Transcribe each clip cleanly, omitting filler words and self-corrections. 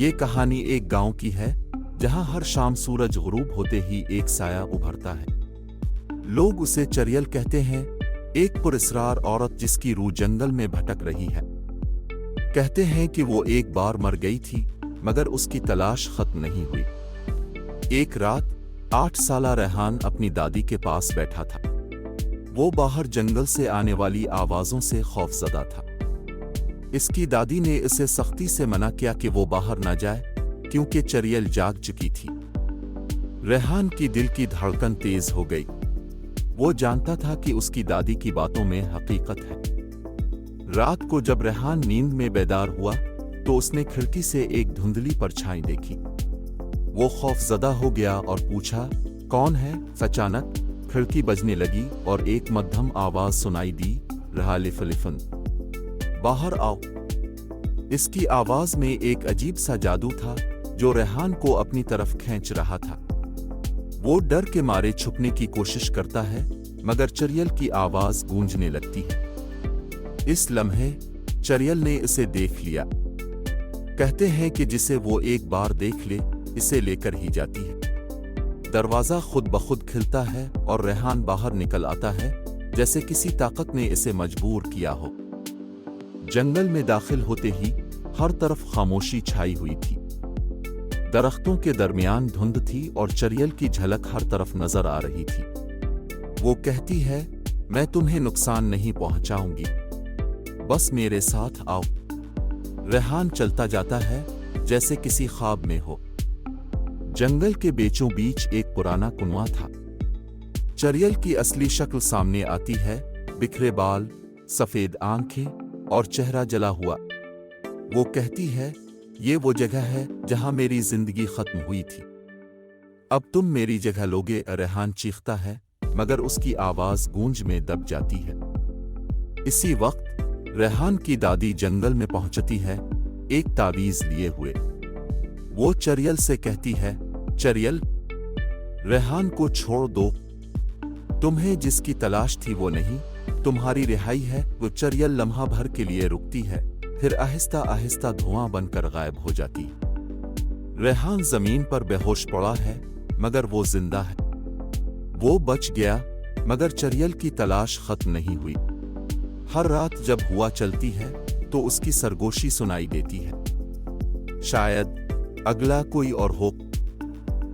یہ کہانی ایک گاؤں کی ہے جہاں ہر شام سورج غروب ہوتے ہی ایک سایہ ابھرتا ہے۔ لوگ اسے چریل کہتے ہیں، ایک پراسرار عورت جس کی روح جنگل میں بھٹک رہی ہے۔ کہتے ہیں کہ وہ ایک بار مر گئی تھی مگر اس کی تلاش ختم نہیں ہوئی۔ ایک رات 8 سالہ ریحان اپنی دادی کے پاس بیٹھا تھا۔ وہ باہر جنگل سے آنے والی آوازوں سے خوف زدہ تھا۔ اس کی دادی نے اسے سختی سے منع کیا کہ وہ باہر نہ جائے کیونکہ چریل جاگ چکی تھی۔ ریحان کی دل کی دھڑکن تیز ہو گئی۔ وہ جانتا تھا کہ اس کی دادی کی باتوں میں حقیقت ہے۔ رات کو جب ریحان نیند میں بیدار ہوا تو اس نے کھڑکی سے ایک دھندلی پرچھائی دیکھی۔ وہ خوف زدہ ہو گیا اور پوچھا، کون ہے؟ اچانک کھڑکی بجنے لگی اور ایک مدھم آواز سنائی دی، رہا لفن، باہر آؤ۔ اس کی آواز میں ایک عجیب سا جادو تھا جو ریحان کو اپنی طرف کھینچ رہا تھا۔ وہ ڈر کے مارے چھپنے کی کوشش کرتا ہے مگر چریل کی آواز گونجنے لگتی ہے۔ اس لمحے چریل نے اسے دیکھ لیا۔ کہتے ہیں کہ جسے وہ ایک بار دیکھ لے اسے لے کر ہی جاتی ہے۔ دروازہ خود بخود کھلتا ہے اور ریحان باہر نکل آتا ہے جیسے کسی طاقت نے اسے مجبور کیا ہو۔ جنگل میں داخل ہوتے ہی ہر طرف خاموشی چھائی ہوئی تھی۔ درختوں کے درمیان دھند تھی اور چریل کی جھلک ہر طرف نظر آ رہی تھی۔ وہ کہتی ہے، میں تمہیں نقصان نہیں پہنچاؤں گی، بس میرے ساتھ آؤ۔ ریحان چلتا جاتا ہے جیسے کسی خواب میں ہو۔ جنگل کے بیچوں بیچ ایک پرانا کنواں تھا۔ چریل کی اصلی شکل سامنے آتی ہے، بکھرے بال، سفید آنکھیں اور چہرہ جلا ہوا۔ وہ کہتی ہے، یہ وہ جگہ ہے جہاں میری زندگی ختم ہوئی تھی، اب تم میری جگہ لوگے۔ ریحان چیختا ہے مگر اس کی آواز گونج میں دب جاتی ہے۔ اسی وقت ریحان کی دادی جنگل میں پہنچتی ہے، ایک تعویذ لیے ہوئے۔ وہ چریل سے کہتی ہے، چریل، ریحان کو چھوڑ دو، تمہیں جس کی تلاش تھی وہ نہیں، تمہاری رہائی ہے۔ وہ چریل لمحہ بھر کے لیے رکتی ہے، پھر آہستہ آہستہ دھواں بن کر غائب ہو جاتی۔ ریحان زمین پر بے ہوش پڑا ہے مگر وہ زندہ ہے۔ وہ بچ گیا مگر چریل کی تلاش ختم نہیں ہوئی۔ ہر رات جب ہوا چلتی ہے تو اس کی سرگوشی سنائی دیتی ہے، شاید اگلا کوئی اور ہو۔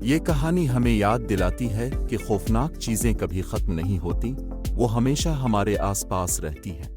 یہ کہانی ہمیں یاد دلاتی ہے کہ خوفناک چیزیں کبھی ختم نہیں ہوتی، وہ ہمیشہ ہمارے آس پاس رہتی ہیں۔